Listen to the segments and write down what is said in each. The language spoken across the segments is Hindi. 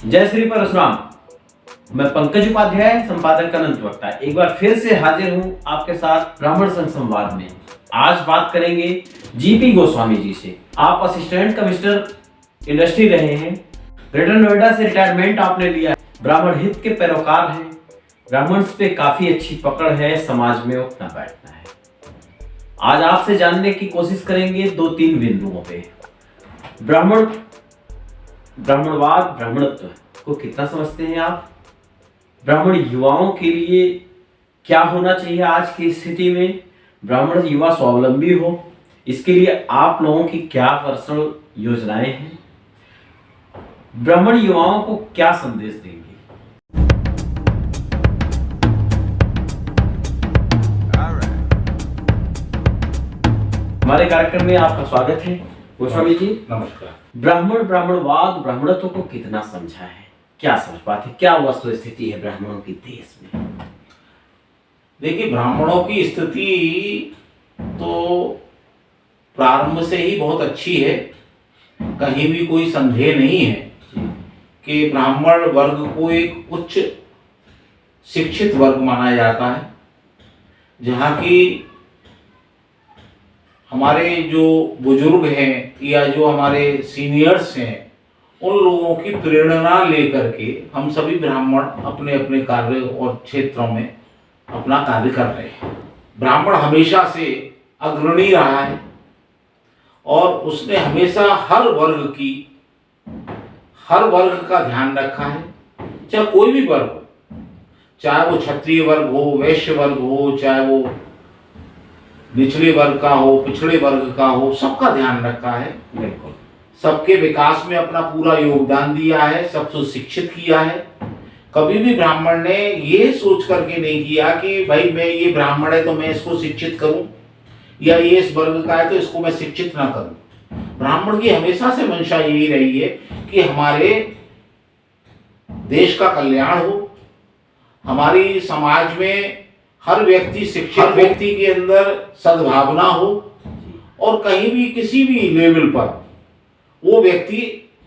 जय श्री परशुराम। मैं पंकज उपाध्याय, संपादक अनंत वक्ता, एक बार फिर से हाजिर हूं आपके साथ ब्राह्मण संघ संवाद में। आज बात करेंगे जीपी गोस्वामी जी से। आप असिस्टेंट कमिश्नर इंडस्ट्री रहे हैं, ग्रेटर नोएडा से रिटायरमेंट आपने लिया है, ब्राह्मण हित के पैरोकार हैं, ब्राह्मण्स पे काफी अच्छी पकड़ है, समाज में उठना बैठना है। आज आपसे जानने की कोशिश करेंगे 2-3 बिंदुओं पे। ब्राह्मणवाद, ब्राह्मणत्व को कितना समझते हैं आप? ब्राह्मण युवाओं के लिए क्या होना चाहिए आज की स्थिति में? ब्राह्मण युवा स्वावलंबी हो, इसके लिए आप लोगों की क्या पर्सनल योजनाएं हैं? ब्राह्मण युवाओं को क्या संदेश देंगे? हमारे कार्यक्रम में आपका स्वागत है गोस्वामी जी। नमस्कार। ब्राह्मणवाद, ब्राह्मणत्व को कितना समझा है, क्या समझ पाते, क्या वस्तु स्थिति है ब्राह्मणों की देश में? देखिए, ब्राह्मणों की स्थिति तो प्रारंभ से ही बहुत अच्छी है। कहीं भी कोई संदेह नहीं है कि ब्राह्मण वर्ग को एक उच्च शिक्षित वर्ग माना जाता है, जहाँ की हमारे जो बुजुर्ग हैं या जो हमारे सीनियर्स हैं, उन लोगों की प्रेरणा लेकर के हम सभी ब्राह्मण अपने अपने कार्य और क्षेत्रों में अपना कार्य कर रहे हैं। ब्राह्मण हमेशा से अग्रणी रहा है और उसने हमेशा हर वर्ग का ध्यान रखा है, चाहे कोई भी वर्ग हो, चाहे वो क्षत्रिय वर्ग हो, वैश्य वर्ग हो, चाहे वो निचले वर्ग का हो, पिछड़े वर्ग का हो, सबका ध्यान रखा है। बिल्कुल। सबके विकास में अपना पूरा योगदान दिया है, सबको शिक्षित किया है। कभी भी ब्राह्मण ने ये सोच करके नहीं किया कि भाई मैं ये ब्राह्मण है तो मैं इसको शिक्षित करूं, या ये इस वर्ग का है तो इसको मैं शिक्षित ना करूं। ब्राह्मण की हमेशा से मंशा यही रही है कि हमारे देश का कल्याण हो, हमारी समाज में हर व्यक्ति शिक्षित, व्यक्ति के अंदर सद्भावना हो, और कहीं भी किसी भी लेवल पर वो व्यक्ति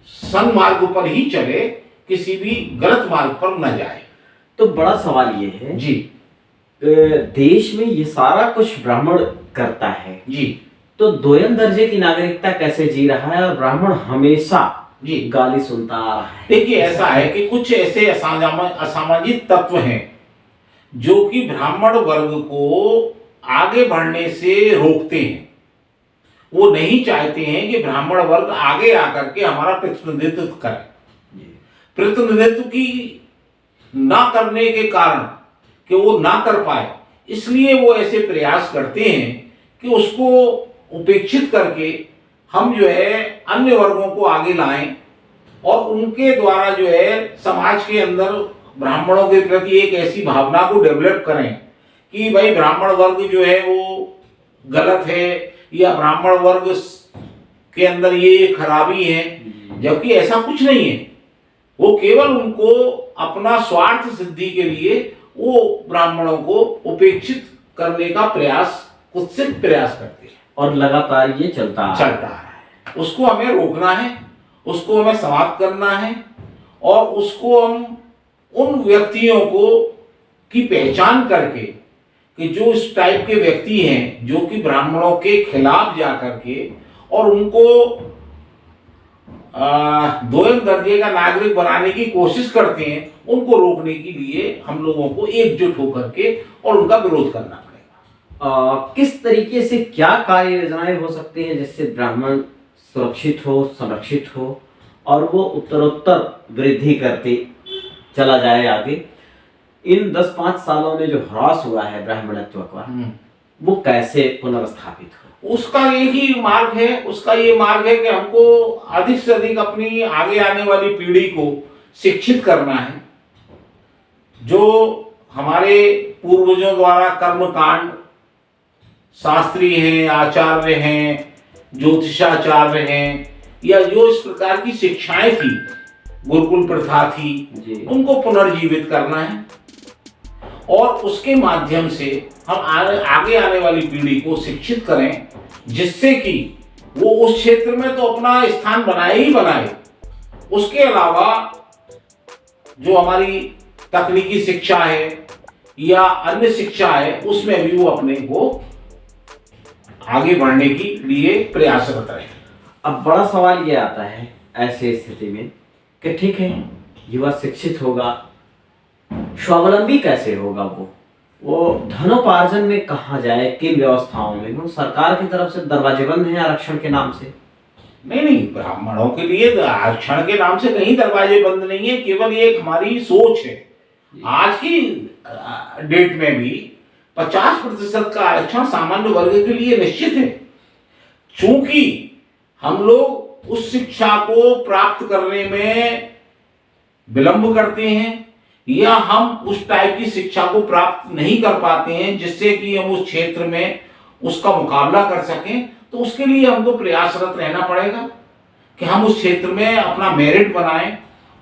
सन्मार्ग पर ही चले, किसी भी गलत मार्ग पर न जाए। तो बड़ा सवाल ये है जी, देश में ये सारा कुछ ब्राह्मण करता है जी, तो दोयम दर्जे की नागरिकता कैसे जी रहा है और ब्राह्मण हमेशा जी गाली सुनता आ रहा है? देखिए, ऐसा है कि कुछ ऐसे असामाजिक तत्व हैं जो कि ब्राह्मण वर्ग को आगे बढ़ने से रोकते हैं। वो नहीं चाहते हैं कि ब्राह्मण वर्ग आगे आकर के हमारा प्रतिनिधित्व करे। प्रतिनिधित्व की ना करने के कारण कि वो ना कर पाए, इसलिए वो ऐसे प्रयास करते हैं कि उसको उपेक्षित करके हम जो है अन्य वर्गों को आगे लाएं और उनके द्वारा जो है समाज के अंदर ब्राह्मणों के प्रति एक ऐसी भावना को डेवलप करें कि भाई ब्राह्मण वर्ग जो है वो गलत है, या ब्राह्मण वर्ग के अंदर ये खराबी है, जबकि ऐसा कुछ नहीं है। वो केवल उनको अपना स्वार्थ सिद्धि के लिए वो ब्राह्मणों को उपेक्षित करने का कुत्सित प्रयास करते हैं, और लगातार ये चलता है। उसको हमें रोकना है, उसको हमें समाप्त करना है, और उसको हम उन व्यक्तियों को की पहचान करके कि जो इस टाइप के व्यक्ति हैं जो कि ब्राह्मणों के खिलाफ जाकर के और उनको दोयम दर्जे का नागरिक बनाने की कोशिश करते हैं, उनको रोकने के लिए हम लोगों को एकजुट होकर के और उनका विरोध करना पड़ेगा। किस तरीके से क्या कार्य योजनाएं हो सकती हैं जिससे ब्राह्मण सुरक्षित हो, संरक्षित हो और वो उत्तरोत्तर वृद्धि करते चला जाए आगे? इन 10-5 सालों में जो ह्रास हुआ है ब्राह्मणत्व का, वो कैसे पुनर्स्थापित हो? उसका एक ही मार्ग है, उसका ये मार्ग है कि हमको अधिक से अधिक अपनी आगे आने वाली पीढ़ी को शिक्षित करना है। जो हमारे पूर्वजों द्वारा कर्मकांड, शास्त्री हैं, आचार्य हैं, ज्योतिषाचार्य हैं, या जो इस प्रकार की शिक्षाएं थी, गुरुकुल प्रथा थी, उनको पुनर्जीवित करना है, और उसके माध्यम से हम आगे आने वाली पीढ़ी को शिक्षित करें, जिससे कि वो उस क्षेत्र में तो अपना स्थान बनाए ही बनाए, उसके अलावा जो हमारी तकनीकी शिक्षा है या अन्य शिक्षा है, उसमें भी वो अपने को आगे बढ़ने के लिए प्रयासरत रहे। अब बड़ा सवाल ये आता है ऐसे स्थिति में कि ठीक है, युवा शिक्षित होगा, स्वावलंबी कैसे होगा? वो धनोपार्जन में कहाँ जाए, किन व्यवस्थाओं में? वो सरकार की तरफ से दरवाजे बंद हैं आरक्षण के नाम से। नहीं, ब्राह्मणों के लिए आरक्षण के नाम से कहीं दरवाजे बंद नहीं है, केवल ये एक हमारी सोच है। आज की डेट में भी 50% का आरक्षण सामान्य वर्ग के लिए निश्चित है। चूंकि हम लोग उस शिक्षा को प्राप्त करने में विलंब करते हैं या हम उस टाइप की शिक्षा को प्राप्त नहीं कर पाते हैं जिससे कि हम उस क्षेत्र में उसका मुकाबला कर सकें, तो उसके लिए हमको प्रयासरत रहना पड़ेगा कि हम उस क्षेत्र में अपना मेरिट बनाएं,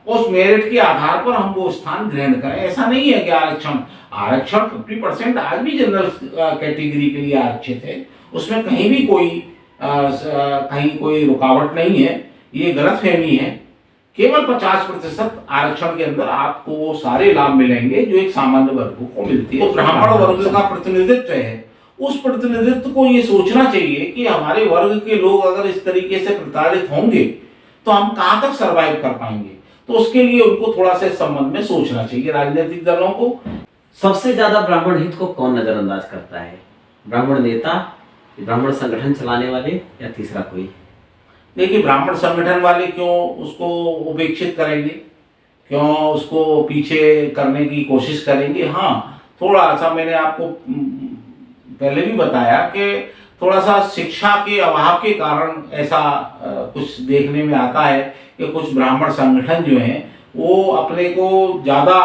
उस मेरिट के आधार पर हम वो स्थान ग्रहण करें। ऐसा नहीं है कि आरक्षण 50% आज भी जनरल कैटेगरी के लिए आरक्षित है, उसमें कहीं भी कहीं कोई रुकावट नहीं है। ये गलतफहमी है। केवल 50% आरक्षण के अंदर आपको वो सारे लाभ मिलेंगे जो एक सामान्य वर्ग को मिलती है। तो ब्राह्मण वर्ग का प्रतिनिधित्व है, उस प्रतिनिधित्व को ये सोचना चाहिए कि हमारे वर्ग के लोग अगर इस तरीके से प्रताड़ित होंगे तो हम कहाँ तक सरवाइव कर पाएंगे। तो उसके लिए उनको थोड़ा सा संबंध में सोचना चाहिए राजनीतिक दलों को। सबसे ज्यादा ब्राह्मण हित को कौन नजरअंदाज करता है? ब्राह्मण नेता, ब्राह्मण संगठन चलाने वाले, या तीसरा कोई? देखिए, ब्राह्मण संगठन वाले क्यों उसको उपेक्षित करेंगे, क्यों उसको पीछे करने की कोशिश करेंगे? हाँ, थोड़ा सा मैंने आपको पहले भी बताया कि थोड़ा सा शिक्षा के अभाव के कारण ऐसा कुछ देखने में आता है कि कुछ ब्राह्मण संगठन जो हैं वो अपने को ज़्यादा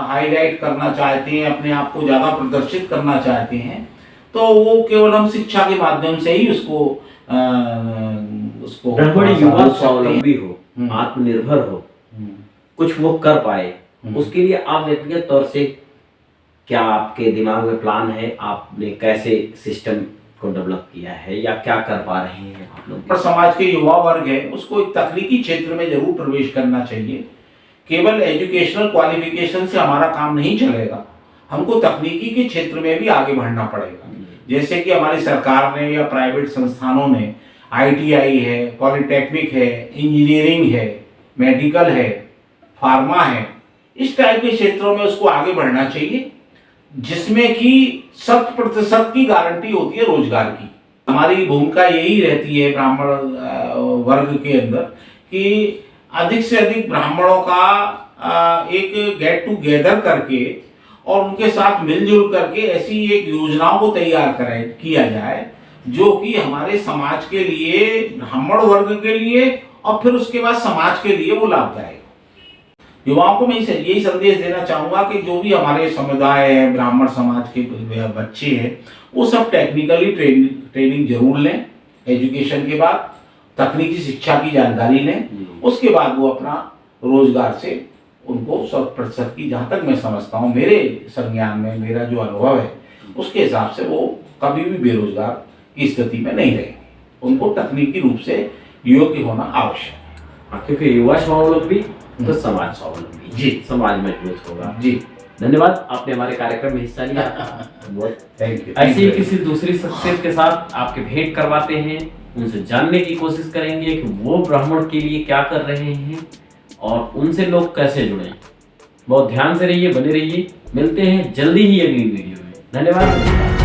हाईलाइट करना चाहते हैं, अपने आप को ज़्यादा प्रदर्शित करना चाहते हैं। तो वो केवल हम शिक्षा के माध्यम से ही उसको ब्राह्मण युवा स्वावलंबी हो, आत्मनिर्भर हो, कुछ वो कर पाए, उसके लिए आप व्यक्तिगत तौर से क्या आपके दिमाग में प्लान है? आपने कैसे सिस्टम को डेवलप किया है या क्या कर पा रहे हैं आप लोग? पर समाज के युवा वर्ग है उसको एक तकनीकी क्षेत्र में जरूर प्रवेश करना चाहिए। केवल एजुकेशनल क्वालिफिकेशन से हमारा काम नहीं चलेगा, हमको तकनीकी के क्षेत्र में भी आगे बढ़ना पड़ेगा। जैसे कि हमारी सरकार ने या प्राइवेट संस्थानों ने ITI है, पॉलिटेक्निक है, इंजीनियरिंग है, मेडिकल है, फार्मा है, इस टाइप के क्षेत्रों में उसको आगे बढ़ना चाहिए जिसमें कि 100% की गारंटी होती है रोजगार की। हमारी भूमिका यही रहती है ब्राह्मण वर्ग के अंदर कि अधिक से अधिक ब्राह्मणों का एक गेट टुगेदर करके और उनके साथ मिलजुल करके ऐसी एक योजनाओं को तैयार किया जाए जो कि हमारे समाज के लिए, ब्राह्मण वर्ग के लिए और फिर उसके बाद समाज के लिए वो लाभदायक। युवाओं को मैं यही संदेश देना चाहूँगा कि जो भी हमारे समुदाय है, ब्राह्मण समाज के बच्चे हैं, वो सब टेक्निकली ट्रेनिंग जरूर लें। एजुकेशन के बाद तकनीकी शिक्षा की जानकारी लें, उसके बाद वो अपना रोजगार से उनको 100% की, जहाँ तक मैं समझता हूँ, मेरे संज्ञान में मेरा जो अनुभव है उसके हिसाब से वो कभी भी बेरोजगार की स्थिति में नहीं रहेंगे। उनको तकनीकी रूप से योग्य होना आवश्यक है, क्योंकि युवा स्वावलंबी तो समाज स्वावलंबी जी, समाज मजबूत होगा जी। धन्यवाद, आपने हमारे कार्यक्रम में हिस्सा लिया। बहुत थैंक यू। ऐसे ही किसी दूसरी शख्सियत के साथ आपके भेंट करवाते हैं, उनसे जानने की कोशिश करेंगे कि वो ब्राह्मण के लिए क्या कर रहे हैं और उनसे लोग कैसे जुड़े। बहुत ध्यान से रहिए, बने रहिए, मिलते हैं जल्दी ही अगली वीडियो में। धन्यवाद।